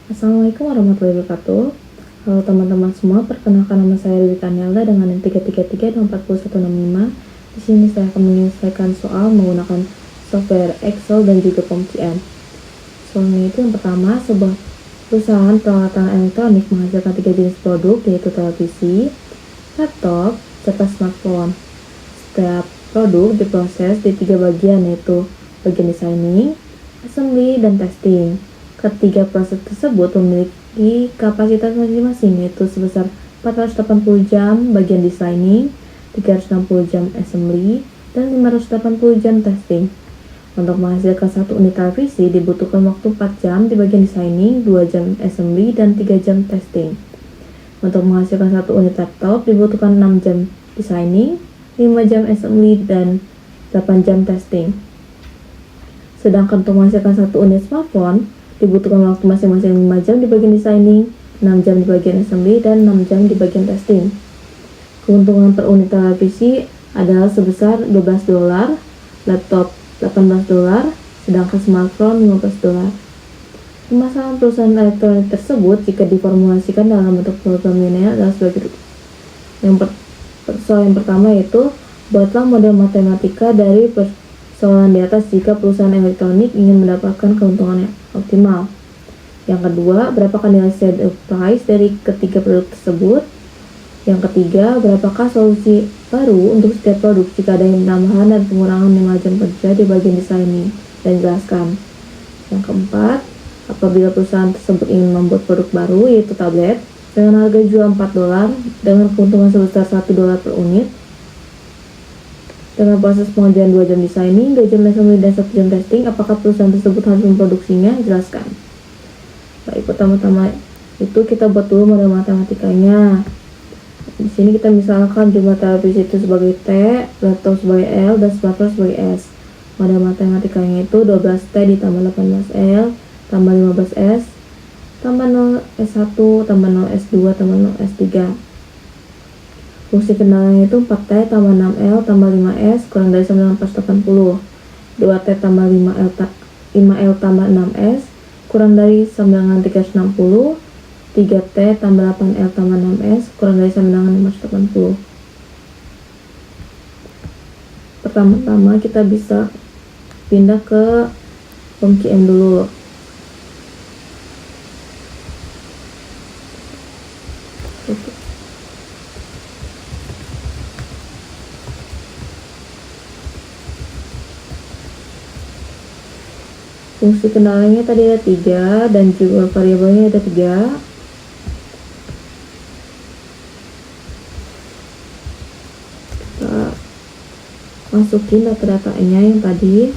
Assalamualaikum warahmatullahi wabarakatuh. Halo teman-teman semua, perkenalkan nama saya Rita Nelda dengan NIM 333 Di sini saya akan menyelesaikan soal menggunakan software Excel dan juga POMCM. Soalnya itu yang pertama, sebuah perusahaan peralatan elektronik menghasilkan 3 jenis produk, yaitu televisi, laptop, serta smartphone. Setiap produk diproses di 3 bagian, yaitu bagian designing, assembly, dan testing. Ketiga proses tersebut memiliki kapasitas masing-masing, yaitu sebesar 480 jam bagian designing, 360 jam assembly, dan 580 jam testing. Untuk menghasilkan satu unit televisi dibutuhkan waktu 4 jam di bagian designing, 2 jam assembly, dan 3 jam testing. Untuk menghasilkan satu unit laptop dibutuhkan 6 jam designing, 5 jam assembly, dan 8 jam testing. Sedangkan untuk menghasilkan satu unit smartphone dibutuhkan waktu masing-masing 5 jam di bagian designing, 6 jam di bagian assembly, dan 6 jam di bagian testing. Keuntungan per unit televisi adalah sebesar $12, laptop $18, sedangkan smartphone $15. Permasalahan perusahaan elektronik tersebut jika diformulasikan dalam bentuk program linear adalah sebagai berikut. Soal yang pertama yaitu, buatlah model matematika dari persoalan di atas jika perusahaan elektronik ingin mendapatkan keuntungan yang optimal. Yang kedua, berapakah nilai sale price dari ketiga produk tersebut? Yang ketiga, berapakah solusi baru untuk setiap produk jika ada penambahan dan pengurangan 5 jam kerja di bagian designing, dan jelaskan. Yang keempat, apabila perusahaan tersebut ingin membuat produk baru, yaitu tablet, dengan harga jual $4 dengan keuntungan sebesar $1 per unit, dengan proses pengerjaan 2 jam designing, 2 jam assembly, dan 1 jam testing, apakah perusahaan tersebut harus memproduksinya? Jelaskan. Baik, pertama-tama itu kita buat dulu model matematikanya. Di sini kita misalkan jumlah televisi itu sebagai T, laptop sebagai L, dan smartphone sebagai S. Model matematikanya itu 12T ditambah 18L, tambah 15S, tambah 0S1, tambah 0S2, tambah 0S3. Fungsi kendalanya itu 4T tambah 6L tambah 5S kurang dari 980. 2T tambah 5L tambah 6S kurang dari 9360. 3T tambah 8L tambah 6S kurang dari 9580. Pertama-tama kita bisa pindah ke POMCM dulu. Fungsi kendalanya tadi ada 3 dan juga variabelnya ada 3. Kita masukin data-datanya yang tadi.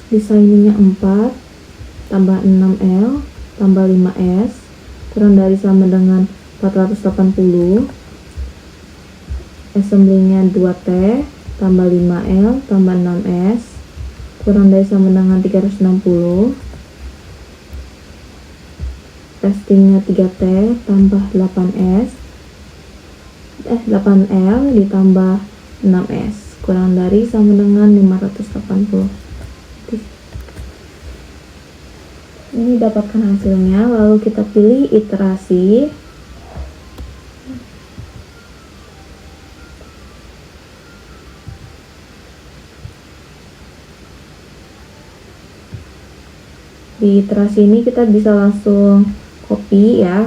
Designingnya 4 tambah 6L tambah 5S kurang dari sama dengan 480. Assembly-nya 2T tambah 5L tambah 6S kurang dari sama dengan 360. Testingnya 3T tambah 8L ditambah 6S kurang dari sama dengan 580. Ini dapatkan hasilnya, lalu kita pilih iterasi. Di iterasi ini kita bisa langsung copy ya,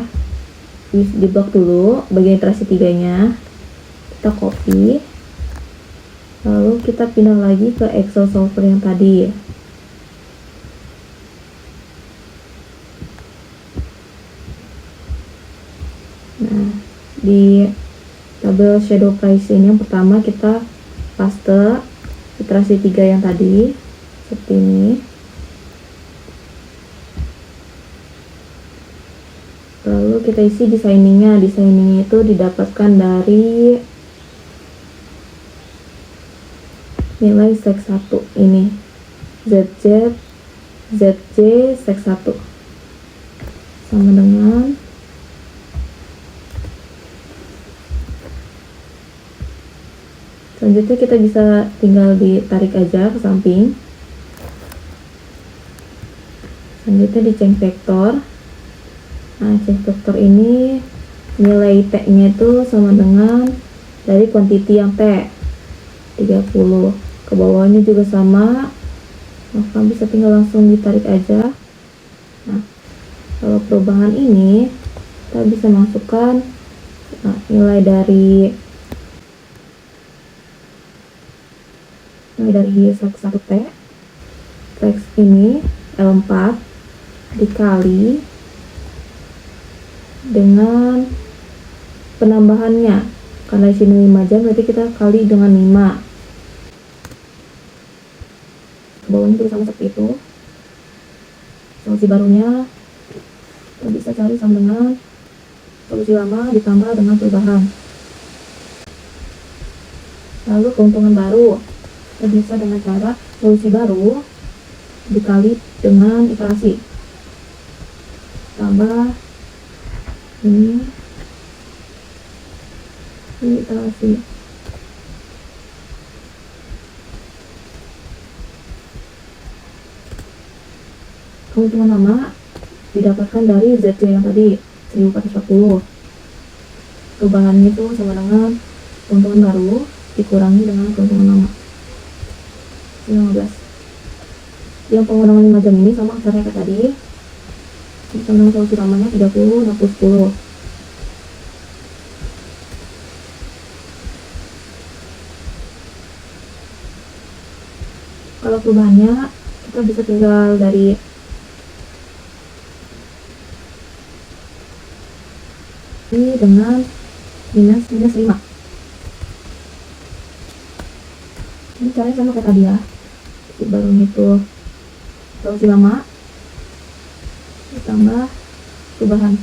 di blok dulu bagian iterasi 3-nya, kita copy, lalu kita pindah lagi ke Excel software yang tadi ya. Nah, di tabel shadow price ini, yang pertama kita paste iterasi 3 yang tadi seperti ini. Lalu kita isi desainingnya. Desainingnya itu didapatkan dari nilai sec 1 ini, ZJ sec 1 sama dengan selanjutnya kita bisa tinggal ditarik aja ke samping. Selanjutnya di change vector. Nah, change vector ini nilai T nya itu sama dengan dari quantity yang T 30. Ke bawahnya juga sama, maka bisa tinggal langsung ditarik aja. Nah, kalau perubahan ini kita bisa masukkan nilai dari sec 1T teks ini L4 dikali dengan penambahannya, karena di sini 5 jam berarti kita kali dengan 5. Bawahnya juga sama seperti itu. Solusi barunya kita bisa cari sama dengan solusi lama ditambah dengan perubahan. Lalu keuntungan baru kita bisa dengan cara solusi baru dikali dengan iterasi tambah ini iterasi. Keuntungan lama didapatkan dari ZJ yang tadi 1440. Perubahannya itu sama dengan keuntungan baru dikurangi dengan keuntungan lama 15. Yang pengurangan 5 jam ini sama caranya kayak tadi, sama dengan solusi lamanya 30 60 10. Kalau perubahannya kita bisa tinggal dari ini dengan minus 5. Ini caranya sama kayak tadi ya, barunya itu solusi lama ditambah perubahan,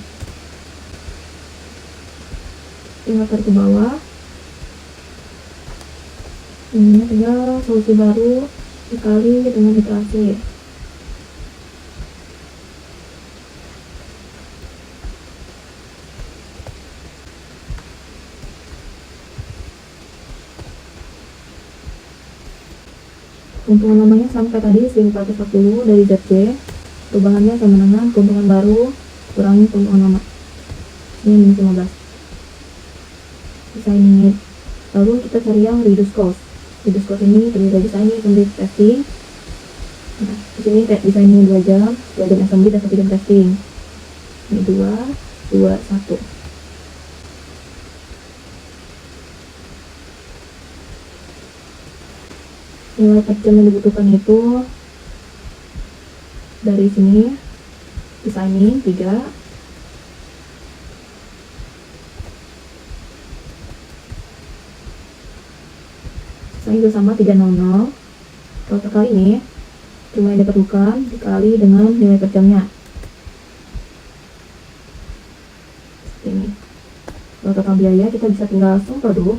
tinggal tarik ke bawah. Ini tinggal solusi baru dikali dengan iterasi. Keuntungan lamanya sampai tadi 1440 dari ZC, perubahannya sama dengan keuntungan baru kurangi keuntungan lama, ini minus 15. Desainnya. Lalu kita cari yang reduce cost. Reduce cost ini terdiri dari desainnya, assembly, testing. Nah, di sini desainnya 2 jam assembly dan 1 jam testing. Ini 2, 1. Nilai per jam yang dibutuhkan itu dari sini desainnya 3, desain itu sama 300. Kalau total ini jumlah yang diperlukan dikali dengan nilai per jamnya seperti ini. Kalau total biaya kita bisa tinggal langsung produk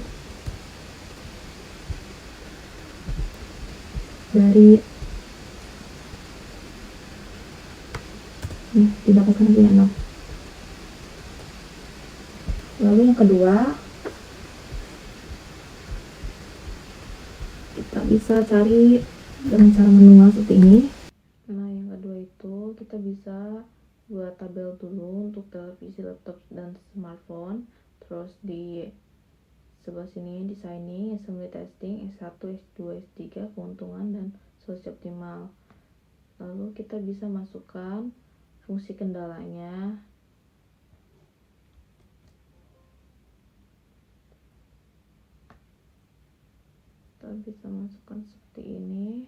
dari ini didapatkan nilai 6. Lalu yang kedua kita bisa cari dengan cara manual seperti ini. Nah, yang kedua itu kita bisa buat tabel dulu untuk televisi, laptop, dan smartphone. Terus di sebelah sini designing, assembly, testing, S1, S2, S3, keuntungan, dan solusi optimal. Lalu kita bisa masukkan fungsi kendalanya. Kita bisa masukkan seperti ini.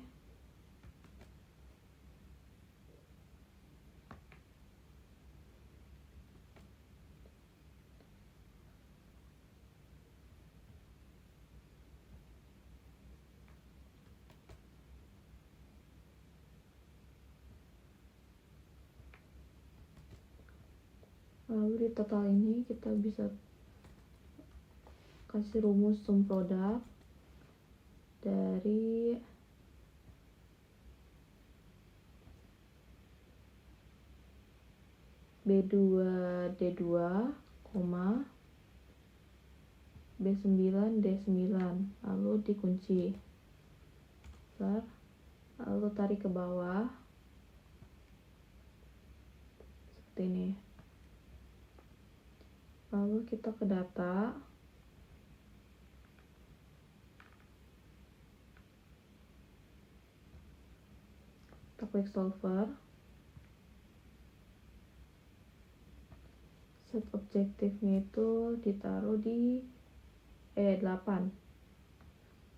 Lalu di total ini kita bisa kasih rumus sum produk dari B2D2, B9D9, lalu dikunci. Lalu tarik ke bawah seperti ini. Lalu kita ke data, kita klik solver, set objektifnya itu ditaruh di 8.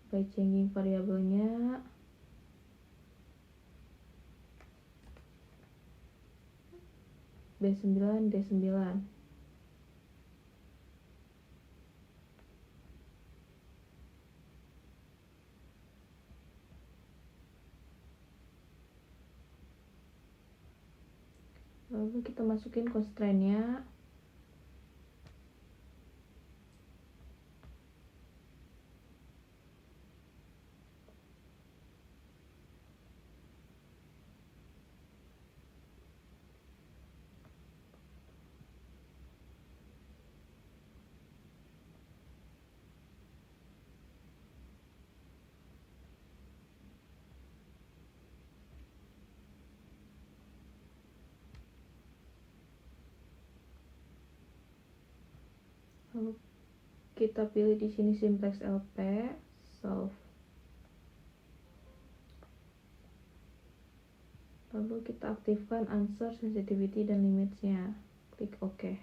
By changing variabelnya B9D9. Lalu kita masukin constraint-nya. Lalu kita pilih di sini simplex LP, solve. Lalu kita aktifkan answer, sensitivity, dan limitsnya. Klik OK.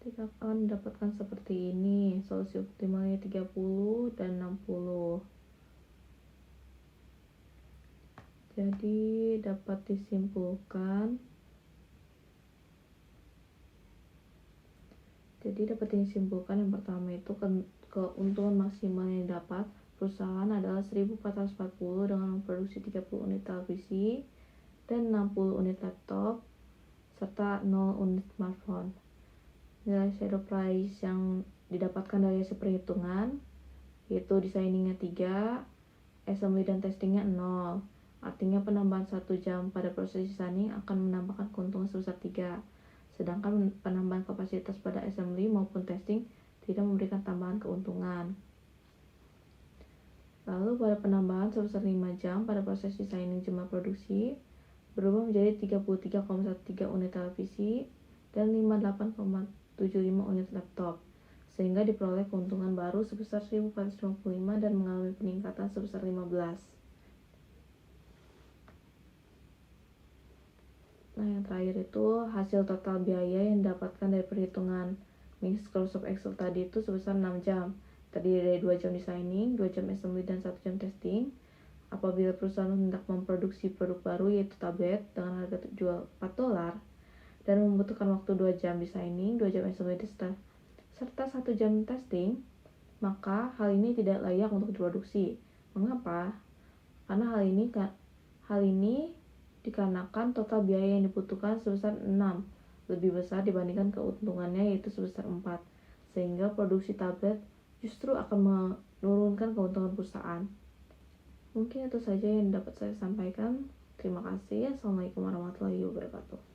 Kita akan mendapatkan seperti ini, solusi optimalnya 30 dan 60. Jadi dapat disimpulkan yang pertama itu keuntungan maksimal yang dapat perusahaan adalah 1440 dengan memproduksi 30 unit televisi dan 60 unit laptop serta 0 unit smartphone. Nilai shadow price yang didapatkan dari hasil perhitungan yaitu desainingnya 3, assembly dan testingnya 0. Artinya penambahan 1 jam pada proses designing akan menambahkan keuntungan sebesar 3. Sedangkan penambahan kapasitas pada assembly maupun testing tidak memberikan tambahan keuntungan. Lalu pada penambahan sebesar 5 jam pada proses designing jumlah produksi berubah menjadi 33,13 unit televisi dan 58,75 unit laptop, sehingga diperoleh keuntungan baru sebesar 1455 dan mengalami peningkatan sebesar 15. Nah, yang terakhir itu hasil total biaya yang didapatkan dari perhitungan Microsoft Excel tadi itu sebesar 6 jam. Terdiri dari 2 jam designing, 2 jam assembly, dan 1 jam testing. Apabila perusahaan hendak memproduksi produk baru yaitu tablet dengan harga jual $4 dan membutuhkan waktu 2 jam designing, 2 jam assembly, serta 1 jam testing, maka hal ini tidak layak untuk diproduksi. Mengapa? Karena hal ini dikarenakan total biaya yang dibutuhkan sebesar 6, lebih besar dibandingkan keuntungannya yaitu sebesar 4, sehingga produksi tablet justru akan menurunkan keuntungan perusahaan. Mungkin itu saja yang dapat saya sampaikan. Terima kasih. Assalamualaikum warahmatullahi wabarakatuh.